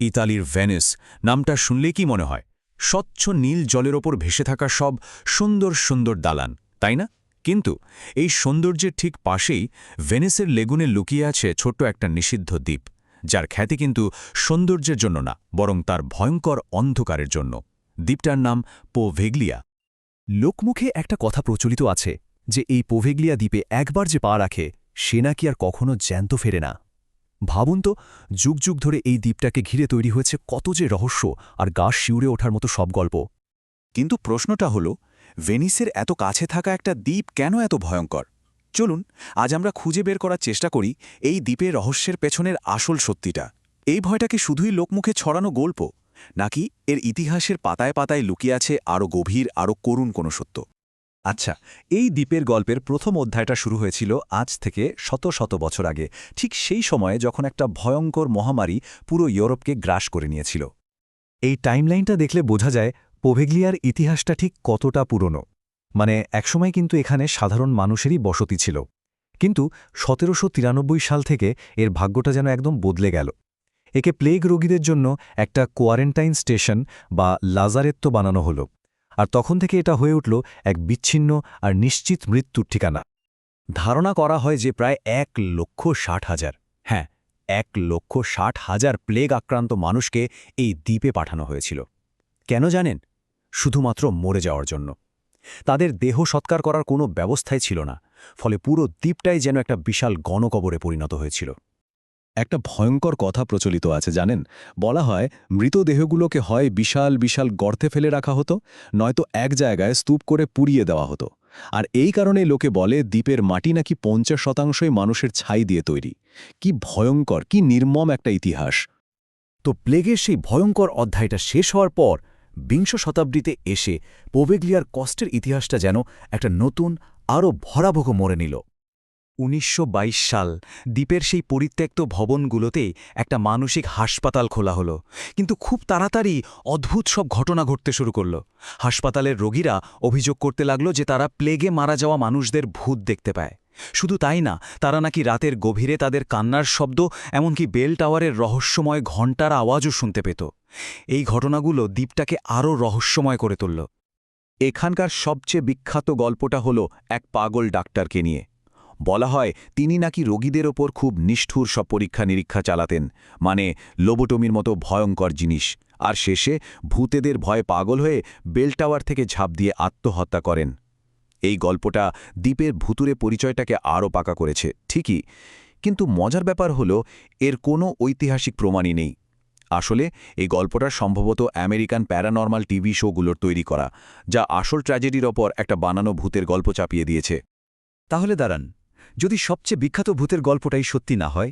ইতালির ভেনিস নামটা শুনলে কি মনে হয়? স্বচ্ছ নীল জলের ওপর ভেসে থাকা সব সুন্দর সুন্দর দালান, তাই না? কিন্তু এই সৌন্দর্যের ঠিক পাশেই ভেনিসের লেগুনে লুকিয়ে আছে ছোট্ট একটা নিষিদ্ধ দ্বীপ, যার খ্যাতি কিন্তু সৌন্দর্যের জন্য না, বরং তার ভয়ঙ্কর অন্ধকারের জন্য। দ্বীপটার নাম পোভেগলিয়া। লোকমুখে একটা কথা প্রচলিত আছে যে এই পোভেগলিয়া দ্বীপে একবার যে পা রাখে সে নাকি আর কখনো জ্যান্ত ফেরে না। ভাবুন তো, যুগ যুগ ধরে এই দ্বীপটাকে ঘিরে তৈরি হয়েছে কত যে রহস্য আর গা শিউরে ওঠার মতো সব গল্প। কিন্তু প্রশ্নটা হলো, ভেনিসের এত কাছে থাকা একটা দ্বীপ কেন এত ভয়ঙ্কর? চলুন আজ আমরা খুঁজে বের করার চেষ্টা করি এই দ্বীপের রহস্যের পেছনের আসল সত্যিটা। এই ভয়টাকে শুধুই লোকমুখে ছড়ানো গল্প, নাকি এর ইতিহাসের পাতায় পাতায় লুকিয়ে আছে আরও গভীর, আরও করুণ কোনো সত্য? আচ্ছা, এই দ্বীপের গল্পের প্রথম অধ্যায়টা শুরু হয়েছিল আজ থেকে শত শত বছর আগে, ঠিক সেই সময়ে যখন একটা ভয়ঙ্কর মহামারী পুরো ইউরোপকে গ্রাস করে নিয়েছিল। এই টাইমলাইনটা দেখলে বোঝা যায় পোভেগলিয়ার ইতিহাসটা ঠিক কতটা পুরনো। মানে একসময় কিন্তু এখানে সাধারণ মানুষেরই বসতি ছিল, কিন্তু ১৭৯৩ সাল থেকে এর ভাগ্যটা যেন একদম বদলে গেল। একে প্লেগ রোগীদের জন্য একটা কোয়ারেন্টাইন স্টেশন বা লাজারেত্তো বানানো হলো, আর তখন থেকে এটা হয়ে উঠল এক বিচ্ছিন্ন আর নিশ্চিত মৃত্যুর ঠিকানা। ধারণা করা হয় যে প্রায় ১,৬০,০০০, হ্যাঁ, ১,৬০,০০০ প্লেগ আক্রান্ত মানুষকে এই দ্বীপে পাঠানো হয়েছিল। কেন জানেন? শুধুমাত্র মরে যাওয়ার জন্য। তাদের দেহ সৎকার করার কোনো ব্যবস্থাই ছিল না, ফলে পুরো দ্বীপটাই যেন একটা বিশাল গণকবরে পরিণত হয়েছিল। একটা ভয়ঙ্কর কথা প্রচলিত আছে জানেন, বলা হয় মৃতদেহগুলোকে হয় বিশাল বিশাল গর্তে ফেলে রাখা হতো, নয়তো এক জায়গায় স্তূপ করে পুড়িয়ে দেওয়া হতো। আর এই কারণে লোকে বলে দ্বীপের মাটি নাকি ৫০% মানুষের ছাই দিয়ে তৈরি। কি ভয়ঙ্কর, কি নির্মম একটা ইতিহাস! তো প্লেগের সেই ভয়ঙ্কর অধ্যায়টা শেষ হওয়ার পর বিংশ শতাব্দীতে এসে পোভেগলিয়ার কষ্টের ইতিহাসটা যেন একটা নতুন, আরও ভয়াবহ মোড়ে নিল। ১৯২২ সাল দ্বীপের সেই পরিত্যক্ত ভবনগুলোতেই একটা মানসিক হাসপাতাল খোলা হলো, কিন্তু খুব তাড়াতাড়ি অদ্ভুত সব ঘটনা ঘটতে শুরু করল। হাসপাতালের রোগীরা অভিযোগ করতে লাগলো যে তারা প্লেগে মারা যাওয়া মানুষদের ভূত দেখতে পায়। শুধু তাই না, তারা নাকি রাতের গভীরে তাদের কান্নার শব্দ, এমনকি বেল টাওয়ারের রহস্যময় ঘণ্টার আওয়াজও শুনতে পেত। এই ঘটনাগুলো দ্বীপটাকে আরও রহস্যময় করে তুলল। এখানকার সবচেয়ে বিখ্যাত গল্পটা হলো এক পাগল ডাক্তারকে নিয়ে। বলা হয় তিনি নাকি রোগীদের ওপর খুব নিষ্ঠুর সব পরীক্ষা নিরীক্ষা চালাতেন, মানে লোবোটমির মতো ভয়ঙ্কর জিনিস, আর শেষে ভূতেদের ভয়ে পাগল হয়ে বেল টাওয়ার থেকে ঝাঁপ দিয়ে আত্মহত্যা করেন। এই গল্পটা দ্বীপের ভুতুরে পরিচয়টাকে আরও পাকা করেছে ঠিকই, কিন্তু মজার ব্যাপার হলো এর কোনো ঐতিহাসিক প্রমাণই নেই। আসলে এই গল্পটা সম্ভবত আমেরিকান প্যারানর্মাল টিভি শোগুলোর তৈরি করা, যা আসল ট্র্যাজেডির ওপর একটা বানানো ভূতের গল্প চাপিয়ে দিয়েছে। তাহলে দাঁড়ান, যদি সবচেয়ে বিখ্যাত ভূতের গল্পটাই সত্যি না হয়,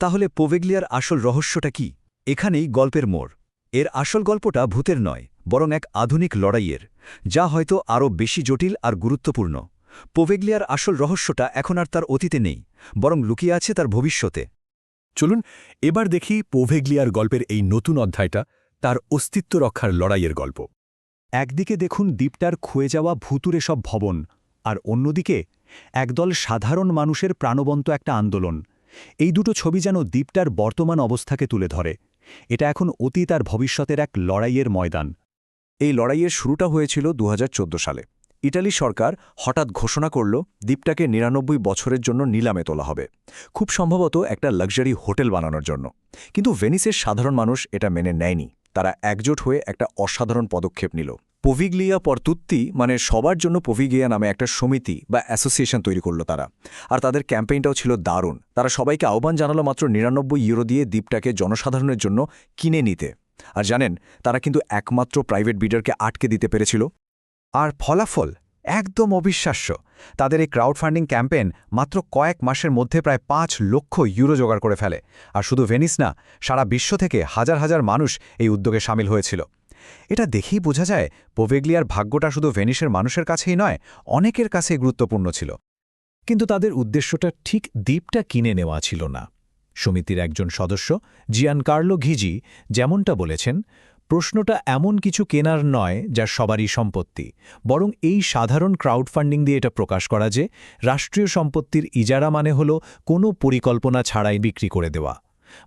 তাহলে পোভেগলিয়ার আসল রহস্যটা কি? এখানেই গল্পের মোড়। এর আসল গল্পটা ভূতের নয়, বরং এক আধুনিক লড়াইয়ের, যা হয়তো আরও বেশি জটিল আর গুরুত্বপূর্ণ। পোভেগলিয়ার আসল রহস্যটা এখন আর তার অতীতে নেই, বরং লুকিয়ে আছে তার ভবিষ্যতে। চলুন এবার দেখি পোভেগলিয়ার গল্পের এই নতুন অধ্যায়টা, তার অস্তিত্ব রক্ষার লড়াইয়ের গল্প। একদিকে দেখুন দ্বীপটার ক্ষয়ে যাওয়া ভুতুরে সব ভবন, আর অন্যদিকে একদল সাধারণ মানুষের প্রাণবন্ত একটা আন্দোলন। এই দুটো ছবি যেন দ্বীপটার বর্তমান অবস্থাকে তুলে ধরে। এটা এখন অতীত আর ভবিষ্যতের এক লড়াইয়ের ময়দান। এই লড়াইয়ের শুরুটা হয়েছিল ২০১৪ সালে। ইটালি সরকার হঠাৎ ঘোষণা করল দ্বীপটাকে ৯৯ বছরের জন্য নিলামে তোলা হবে, খুব সম্ভবত একটা লাক্সারি হোটেল বানানোর জন্য। কিন্তু ভেনিসের সাধারণ মানুষ এটা মেনে নেয়নি। তারা একজোট হয়ে একটা অসাধারণ পদক্ষেপ নিল। পোভিগলিয়া পর তুত্তি, মানে সবার জন্য পোভিগিয়া নামে একটা সমিতি বা অ্যাসোসিয়েশন তৈরি করল তারা। আর তাদের ক্যাম্পেইনটাও ছিল দারুণ। তারা সবাইকে আহ্বান জানালো মাত্র ৯৯ ইউরো দিয়ে দ্বীপটাকে জনসাধারণের জন্য কিনে নিতে। আর জানেন, তারা কিন্তু একমাত্র প্রাইভেট বিডারকে আটকে দিতে পেরেছিল। আর ফলাফল একদম অবিশ্বাস্য। তাদের এই ক্রাউড ফান্ডিং ক্যাম্পেইন মাত্র কয়েক মাসের মধ্যে প্রায় ৫ লক্ষ ইউরো জোগাড় করে ফেলে। আর শুধু ভেনিস না, সারা বিশ্ব থেকে হাজার হাজার মানুষ এই উদ্যোগে সামিল হয়েছিল। এটা দেখেই বোঝা যায় পোভেগলিয়ার ভাগ্যটা শুধু ভেনিসের মানুষের কাছেই নয়, অনেকের কাছেই গুরুত্বপূর্ণ ছিল। কিন্তু তাদের উদ্দেশ্যটা ঠিক দ্বীপটা কিনে নেওয়া ছিল না। সমিতির একজন সদস্য জিয়ানকার্লো ঘিজি যেমনটা বলেছেন, প্রশ্নটা এমন কিছু কেনার নয় যা সবারই সম্পত্তি, বরং এই সাধারণ ক্রাউড ফান্ডিং দিয়ে এটা প্রকাশ করা যে রাষ্ট্রীয় সম্পত্তির ইজারা মানে হল কোনো পরিকল্পনা ছাড়াই বিক্রি করে দেওয়া।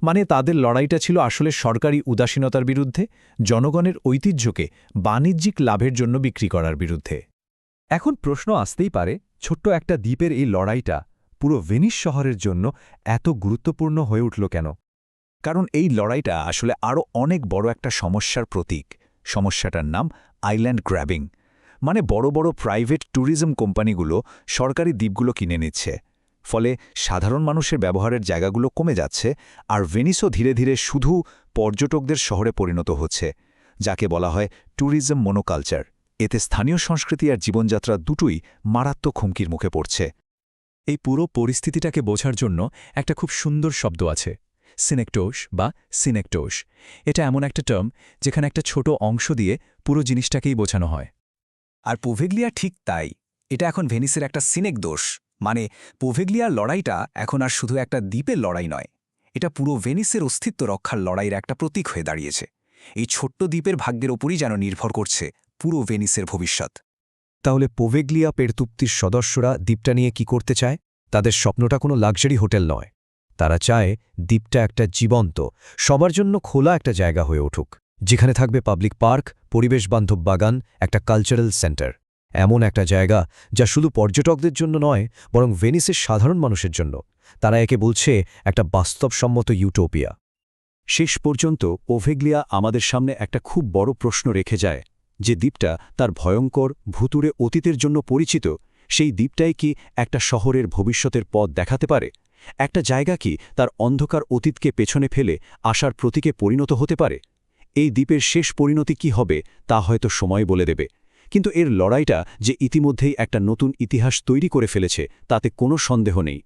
মানে তাদের লড়াইটা ছিল আসলে সরকারি উদাসীনতার বিরুদ্ধে, জনগণের ঐতিহ্যকে বাণিজ্যিক লাভের জন্য বিক্রি করার বিরুদ্ধে। এখন প্রশ্ন আসতেই পারে, ছোট্ট একটা দ্বীপের এই লড়াইটা পুরো ভেনিস শহরের জন্য এত গুরুত্বপূর্ণ হয়ে উঠল কেন? কারণ এই লড়াইটা আসলে আরও অনেক বড় একটা সমস্যার প্রতীক। সমস্যাটার নাম আইল্যান্ড গ্র্যাবিং। মানে বড় বড় প্রাইভেট ট্যুরিজম কোম্পানিগুলো সরকারি দ্বীপগুলো কিনে নিচ্ছে। ফলে সাধারণ মানুষের ব্যবহারের জায়গাগুলো কমে যাচ্ছে, আর ভেনিসও ধীরে ধীরে শুধু পর্যটকদের শহরে পরিণত হচ্ছে, যাকে বলা হয় ট্যুরিজম মনোকালচার। এতে স্থানীয় সংস্কৃতি আর জীবনযাত্রা দুটোই মারাত্মক হুমকির মুখে পড়ছে। এই পুরো পরিস্থিতিটাকে বোঝার জন্য একটা খুব সুন্দর শব্দ আছে, সিনেকটোস বা সিনেকটোস। এটা এমন একটা টার্ম যেখানে একটা ছোট অংশ দিয়ে পুরো জিনিসটাকেই বোঝানো হয়। আর পোভেগলিয়া ঠিক তাই। এটা এখন ভেনিসের একটা সিনেক দোষ। মানে পোভেগলিয়ার লড়াইটা এখন আর শুধু একটা দ্বীপের লড়াই নয়, এটা পুরো ভেনিসের অস্তিত্ব রক্ষার লড়াইয়ের একটা প্রতীক হয়ে দাঁড়িয়েছে। এই ছোট্ট দ্বীপের ভাগ্যের ওপরই যেন নির্ভর করছে পুরো ভেনিসের ভবিষ্যৎ। তাহলে পোভেগলিয়া পেরতুপ্তির সদস্যরা দ্বীপটা নিয়ে কি করতে চায়? তাদের স্বপ্নটা কোনো লাক্সারি হোটেল নয়। তারা চায় দ্বীপটা একটা জীবন্ত, সবার জন্য খোলা একটা জায়গা হয়ে উঠুক, যেখানে থাকবে পাবলিক পার্ক, পরিবেশবান্ধব বাগান, একটা কালচারাল সেন্টার। এমন একটা জায়গা যা শুধু পর্যটকদের জন্য নয়, বরং ভেনিসের সাধারণ মানুষের জন্য। তারা একে বলছে একটা বাস্তবসম্মত ইউটোপিয়া। শেষ পর্যন্ত পোভেগলিয়া আমাদের সামনে একটা খুব বড় প্রশ্ন রেখে যায়, যে দ্বীপটা তার ভয়ঙ্কর ভুতুড়ে অতীতের জন্য পরিচিত, সেই দ্বীপটাই কি একটা শহরের ভবিষ্যতের পথ দেখাতে পারে? একটা জায়গা কি তার অন্ধকার অতীতকে পেছনে ফেলে আশার প্রতীকে পরিণত হতে পারে? এই দ্বীপের শেষ পরিণতি কি হবে তা হয়তো সময় বলে দেবে, কিন্তু এর লড়াইটা যে ইতিমধ্যেই একটা নতুন ইতিহাস তৈরি করে ফেলেছে তাতে কোনো সন্দেহ নেই।